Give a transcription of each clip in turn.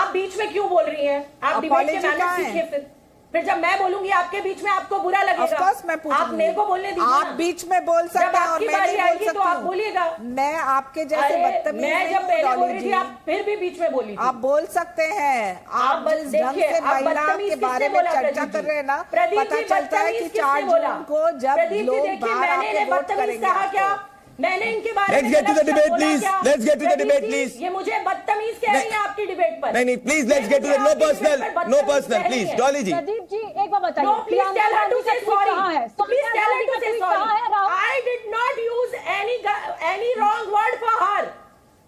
आप बीच में क्यों बोल रही हैं? आप डिबेट के मैनर्स सीखिए। फिर जब मैं बोलूंगी आपके बीच में आपको बुरा लगेगा। आप मेरे को बोलने दीजिए। आप बीच में बोल सकते हैं और मैं नहीं बोल सकती तो आप बोलिएगा। मैं आपके जैसे बदतमीज नहीं हूं। मैं जब पहले बोल रही थी आप फिर भी बीच में बोली थी। आप बोल सकते हैं। आप जिस ढंग से महिला के बारे में चर्चा कर रहे हैं ना, पता चलता है कि 4 जून को जब लोग बाहर आके वोट करेंगे। मैंने इनके बारे में Let's get to the debate, please. Let's get to the debate, please. ये मुझे बदतमीज कह रही है आपकी डिबेट पर। नहीं, please let's get to the no personal, please. Dolly जी। प्रदीप जी एक बार बताइए। No, please tell her to say sorry. Please tell her to say sorry. I did not use any wrong word for her.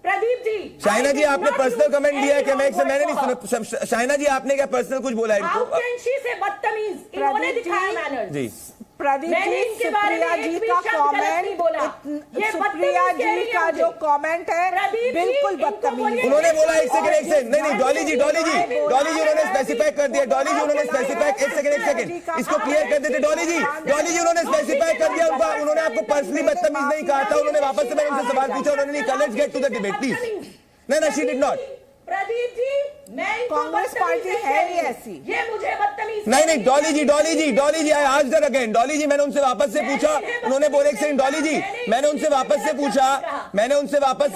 Pradeep ji. Shaina जी आपने personal comment दिया है कि मैंने नहीं सुना। शाइना जी आपने क्या पर्सनल कुछ बोला है इनको? How can she say बदतमीज? इन्होंने दिखाया मैनर्स। जी। प्रदीप जी, सुप्रिया जी का कमेंट, सुप्रिया जी का जो कमेंट है बिल्कुल बदतमीज। उन्होंने बोला एक सेकंड नहीं डॉली जी उन्होंने स्पेसिफाई कर दिया। डॉली जी उन्होंने स्पेसिफाई एक सेकंड इसको क्लियर कर देते। डॉली जी उन्होंने स्पेसिफाई कर दिया। उन्होंने आपको पर्सनली बदतमीज नहीं कहा था। उन्होंने वापस से मैंने उनसे सवाल पूछा, उन्होंने कहा let's get to the debate please. नहीं she did not. Pradeep ji मैं कांग्रेस पार्टी है ही ऐसी। ये मुझे बदतमीज नहीं Dolly ji I asked her again. Dolly ji मैंने उनसे वापस से पूछा, उन्होंने बोले एक सेकंड। डॉली जी मैंने उनसे वापस से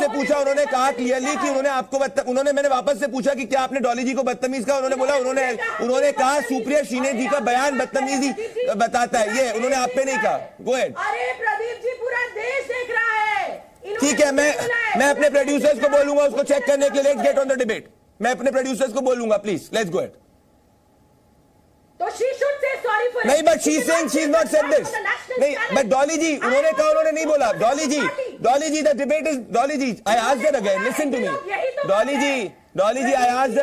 पूछा, उन्होंने कहा क्लियरली कि मैंने वापस से पूछा कि क्या आपने डॉली जी को बदतमीज कहा? उन्होंने बोला उन्होंने कहा सुप्रिया शीने जी का बयान बदतमीजी बताता है। ये उन्होंने आप पे नहीं कहा। Go ahead. अरे प्रदीप जी पूरा देश देख रहा है। ठीक है, मैं अपने प्रोड्यूसर्स को बोलूंगा उसको चेक करने के लिए। Let's get on the debate. मैं अपने प्रोड्यूसर्स को बोलूंगा प्लीज। Let's go ahead. तो she should say sorry for नहीं but she is saying she is not said this. नहीं बट डॉली जी उन्होंने कहा, उन्होंने नहीं बोला। Dolly ji the debate is Dolly ji I asked her again listen to me. Dolly ji I asked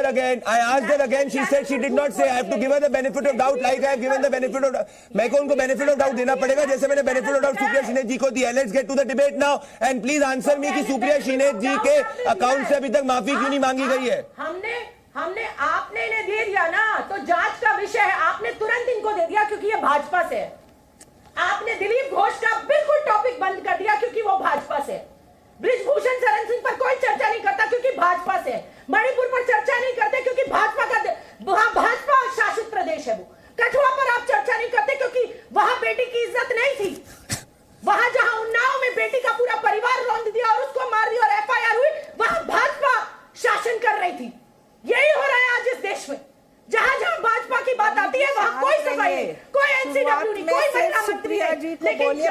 her again she said she did not say I have to give her the benefit of doubt like I have given the benefit of मैं को उनको benefit of doubt देना पड़ेगा जैसे मैंने benefit of doubt Supriya शीने जी को दिया। Let's get to the debate now and please answer me कि सुप्रिया शीने जी के अकाउंट से अभी तक माफी क्यों नहीं मांगी गई है? हमने आपने इन्हें दे दिया ना, तो जांच का विषय है। आपने तुरंत इनको दे दिया क्योंकि ये भाजपा से है। आपने दिलीप घोष का बिल्कुल टॉपिक बंद कर दिया क्योंकि वो भाजपा से है। बृजभूषण शरण सिंह पर कोई चर्चा नहीं करता क्योंकि भाजपा से है। मणिपुर पर चर्चा नहीं करते क्योंकि भाजपा शासित प्रदेश है वो। कठुआ पर आप चर्चा नहीं करते क्योंकि वहां बेटी की इज्जत नहीं थी। वहां जहां उन्नाव में बेटी का पूरा परिवार रौंद दिया और उसको मार दिया और FIR हुई, वहां भाजपा शासन कर रही थी। यही हो रहा है आज इस देश में। जहां जहां भाजपा की बात आती है वहां कोई सफाई नहीं, कोई NCW नहीं, कोई महिला मंत्री नहीं। लेकिन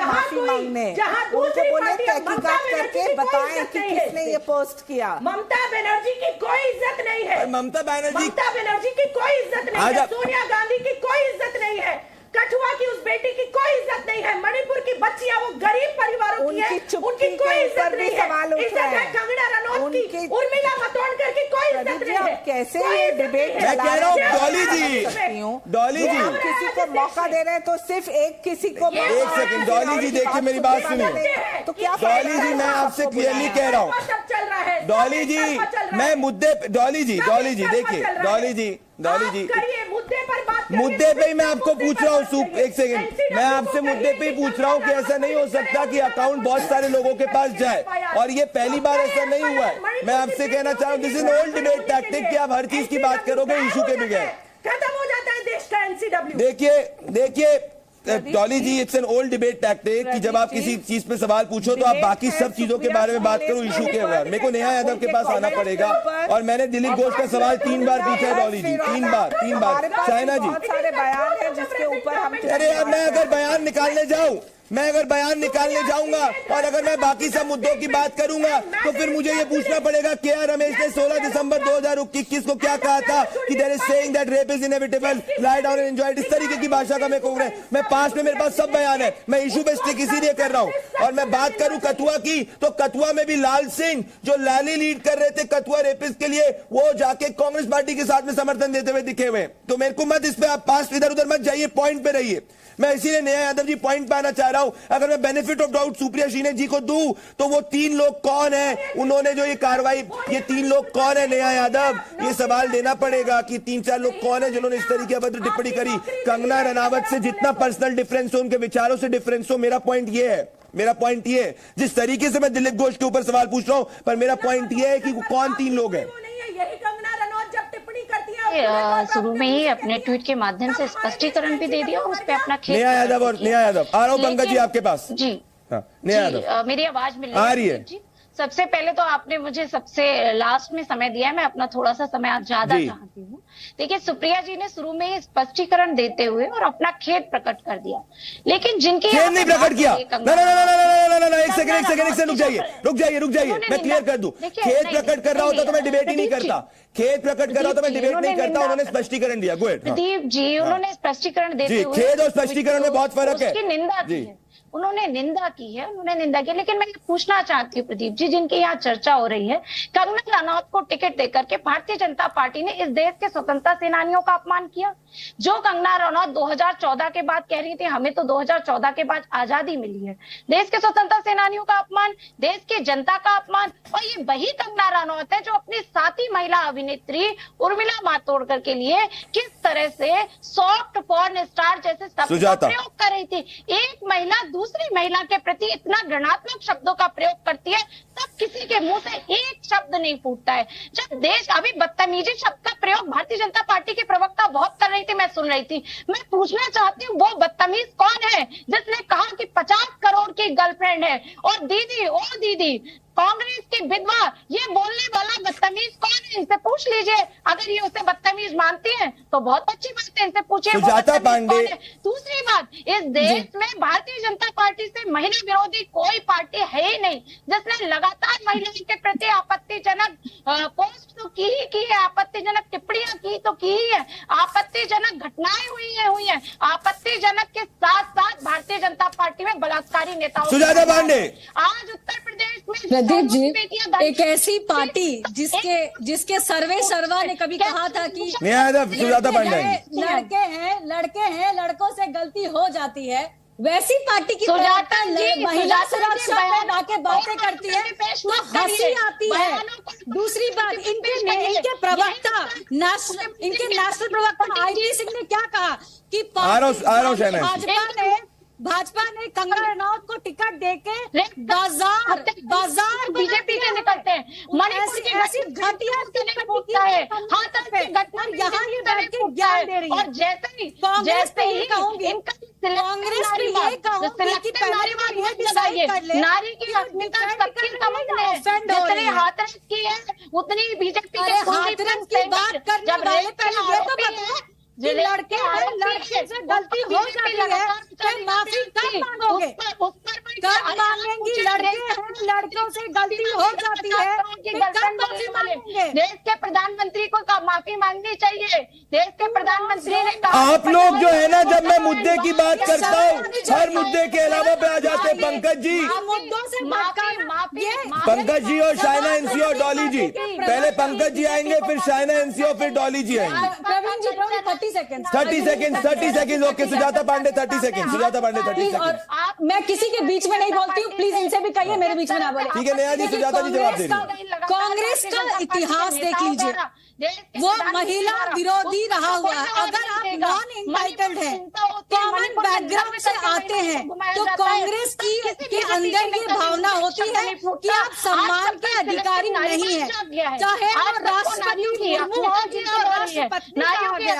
जहां दूसरी पार्टी तहकीकात करके बताएं कि किसने ये पोस्ट किया। ममता बनर्जी की कोई इज्जत नहीं है। ममता बनर्जी की कोई इज्जत नहीं है। सोनिया गांधी की कोई इज्जत नहीं है। कठुआ की उस बेटी की कोई इज्जत नहीं है। मणिपुर की बच्चियां वो गरीब परिवारों की है, उनकी कोई इज्जत नहीं है। इज्जत है कंगना रनौत की, उर्मिला मातोंडकर की कोई इज्जत नहीं है। कैसे ये डिबेट मैं कह रहा हूँ डॉली जी आप किसी को मौका दे रहे हैं तो सिर्फ एक किसी को। एक सेकंड डॉली जी देखिए मेरी बात सुनिए। तो क्या डॉली जी मैं आपसे क्लियरली कह रहा हूँ डॉली जी मैं मुद्दे डॉली जी देखिए डॉली जी मुद्दे पे ही मैं आपको पूछ रहा हूँ। एक सेकंड मैं आपसे मुद्दे पे ही पूछ रहा हूँ कि ऐसा नहीं हो सकता कि अकाउंट बहुत सारे लोगों के पास जाए और ये पहली बार ऐसा नहीं हुआ है। मैं आपसे कहना चाह रहा हूँ this is old debate tactic कि आप हर चीज की बात करोगे इशू के बगैर। खत्म हो जाता है देश का NCW। देखिए Dolly ji it's an old debate tactic कि जब आप किसी चीज पे सवाल पूछो तो आप बाकी सब चीजों के बारे में बात करो इशू के बगैर। मेरे को नेहा यादव के पास आना पड़ेगा और मैंने दिलीप घोष का सवाल 3 बार पूछा है डॉली जी, 3 बार। शाइना जी सारे बयान हैं जिसके ऊपर हम। अरे यार मैं अगर बयान निकालने जाऊंगा और अगर मैं बाकी सब मुद्दों की बात करूंगा तो फिर मुझे ये पूछना पड़ेगा KR रमेश ने 16 दिसंबर 2021 को क्या कहा था कि there is saying that rape is inevitable, lie down and enjoy. इस तरीके की भाषा का मैं कहूँ मैं पास में मेरे पास सब बयान है। मैं इशू पे स्टिक इसीलिए कर रहा हूँ। और मैं बात करूं कठुआ की तो कठुआ में भी लाल सिंह जो रैली लीड कर रहे थे कठुआ रेपिस्ट के लिए वो जाके कांग्रेस पार्टी के साथ में समर्थन देते हुए दिखे हुए। तो मेरे को मत इस पे आप पास इधर उधर मत जाइए, पॉइंट पे रहिए। मैं इसीलिए नेहा यादव जी पॉइंट पे आना चाह रहा हूं। अगर मैं बेनिफिट ऑफ डाउट सुप्रिया शीने जी को दूं तो वो 3 लोग कौन है, उन्होंने जो ये कार्रवाई, ये 3 लोग कौन है नेहा यादव, ये सवाल देना पड़ेगा कि 3-4 लोग कौन है जिन्होंने इस तरीके की अभद्र टिप्पणी करी। कंगना रनावत से जितना पर्सनल डिफरेंस हो, उनके विचारों से डिफरेंस हो, मेरा पॉइंट ये है जिस तरीके से मैं दिलीप घोष के ऊपर सवाल पूछ रहा हूं, पर मेरा पॉइंट ये है कि कौन 3 लोग हैं। यही कंगना रनौत जब शुरू में ही अपने ट्वीट के माध्यम से स्पष्टीकरण भी दे दिया और उस पे अपना नेहा यादव आ रहा हूँ पंकज जी आपके पास। जी हाँ, नेहा यादव मेरी आवाज मिल आ रही है जी। सबसे पहले तो आपने मुझे सबसे लास्ट में समय दिया है, मैं अपना थोड़ा सा समय आज ज्यादा चाहती हूँ। देखिए, सुप्रिया जी ने शुरू में ही स्पष्टीकरण देते हुए और अपना खेद प्रकट कर दिया, लेकिन जिनकी खेद नहीं प्रकट किया। ना, एक सेकंड रुक जाइए, मैं क्लियर कर दूं। खेद प्रकट कर रहा होता तो मैं डिबेट ही नहीं करता। खेद प्रकट कर रहा होता मैं डिबेट नहीं करता। उन्होंने स्पष्टीकरण दिया। प्रदीप जी, उन्होंने स्पष्टीकरण देते हुए खेद और स्पष्टीकरण में बहुत फर्क है। निंदा की है, उन्होंने निंदा की। लेकिन मैं पूछना चाहती हूँ प्रदीप जी, जिनकी यहाँ चर्चा हो रही है, कंगना रनौत को टिकट देकर के भारतीय जनता पार्टी ने इस देश के स्वतंत्रता सेनानियों का अपमान किया। जो कंगना रनौत 2014 के बाद कह रही थी हमें तो 2014 के बाद आजादी मिली है, देश के स्वतंत्रता सेनानियों का अपमान, देश की जनता का अपमान। और ये वही कंगना रनौत है जो अपनी साथी महिला अभिनेत्री उर्मिला मातोंडकर के लिए किस तरह से सॉफ्ट पॉर्न स्टार जैसे शब्द का प्रयोग कर रही थी। एक महिला दूसरी महिला के प्रति इतना घृणात्मक शब्दों का प्रयोग करती है, तब किसी के मुंह से एक शब्द नहीं फूटता है। जब देश अभी बदतमीजी शब्द का प्रयोग भारतीय जनता पार्टी के प्रवक्ता बहुत कर रही थी, मैं सुन रही थी। मैं पूछना चाहती हूँ, वो बदतमीज कौन है जिसने कहा कि 50 करोड़ की गर्लफ्रेंड है? और दीदी, ओ दीदी, कांग्रेस की विधवा, ये बोलने वाला बदतमीज कौन है? इनसे पूछ लीजिए। अगर ये उसे बदतमीज मानती हैं तो बहुत अच्छी बात है, इनसे पूछिए सुजाता पांडे। दूसरी बात, इस देश में भारतीय जनता पार्टी से महिला विरोधी कोई पार्टी है ही नहीं जिसने लगातार महिलाओं के प्रति आपत्तिजनक पोस्ट तो की ही की है, आपत्तिजनक टिप्पणियां की तो की ही है, आपत्तिजनक घटनाएं हुई है। आपत्तिजनक के साथ साथ भारतीय जनता पार्टी में बलात्कारी नेताओं सुजाता पांडे आज उत्तर प्रदेश में प्रदीप जी, एक ऐसी पार्टी जिसके सर्वे सर्वा ने कभी कहा था कि सुजाता पांडे लड़के हैं लड़कों से गलती हो जाती है, वैसी पार्टी की महिला सुरक्षा में आके बातें करती है तो हंसी आती है। दूसरी बात, इनके प्रवक्ता नेशनल प्रवक्ता आईटी सिंह ने क्या कहा कि भाजपा ने कंगना रनौत को टिकट देके बाजार बीजेपी के निकलते हैं। मणिपुर की ऐसी घटिया पूछता है, हाँ तक घटना यहाँ ये बैठ के ज्ञान दे रही है। और जैसे ही कहूंगी, कांग्रेस भी ये कहूंगी कि पहली बार ये डिसाइड कर ले, नारी की अस्मिता सबकी समझने जितने हाथरस की है उतनी बीजेपी के हाथरस की बात करने वाले पहले ये तो बताओ कि लड़के से गलती हो जाती है तो माफी कब मांगोगे? कब मांगेंगी? लड़कों से गलती हो जाती है कब माफी मांगेंगे? देश के प्रधानमंत्री को माफी मांगनी चाहिए। देश के प्रधानमंत्री ने कहा, आप लोग जो है ना, जब मैं मुद्दे की बात करता हूँ हर मुद्दे के अलावा पे आ जाते पंकज जी। मुद्दों से पंकज जी और शाइना एनसी और डॉली जी, पहले पंकज जी आएंगे, फिर शाइना एनसी और फिर डॉली जी आएंगे। Praveen ji 30 second. Okay, Sujata Pandey 30 second. और मैं किसी के बीच में नहीं बोलती हूँ, प्लीज इनसे भी कहिए मेरे बीच में ना बोले। ठीक है नेहा जी, सुजाता जी जवाब दे रही है। कांग्रेस का इतिहास देख लीजिए, वो महिला विरोधी रहा हुआ है। अगर आप नॉन इंटाइटल्ड हैं, कॉमन बैकग्राउंड से आते हैं, तो कांग्रेस के अंदर ये भावना होती है कि आप सम्मान के अधिकारी नहीं है, चाहे वो राष्ट्रपति मुर्मू हो जिनको राष्ट्रपति कहा गया,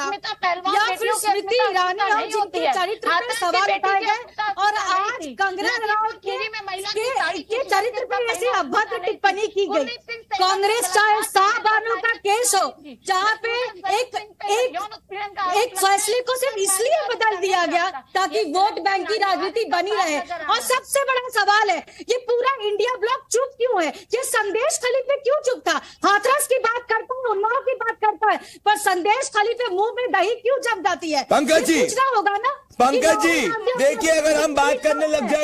या फिर स्मृति ईरानी हो जिनके चरित्र पर सवाल उठाए गए, और आज कंगना रनौत के चरित्र पर ऐसी अभद्र टिप्पणी की गई। कांग्रेस चाहे शाहबानो का केस हो, जहाँ पे एक फैसले को सिर्फ इसलिए बदल दिया गया ताकि वोट बैंक की राजनीति बनी रहे। और सबसे बड़ा सवाल है, ये पूरा इंडिया ब्लॉक चुप क्यों है? ये संदेश खलीफे क्यों चुप था? हाथरस की बात करता है, उन्नाव की बात करता है, पर संदेश खलीफे मुंह में दही क्यों जम जाती है? पंकज जी पूछना होगा ना। पंकज जी देखिए, अगर हम बात करने लग जाए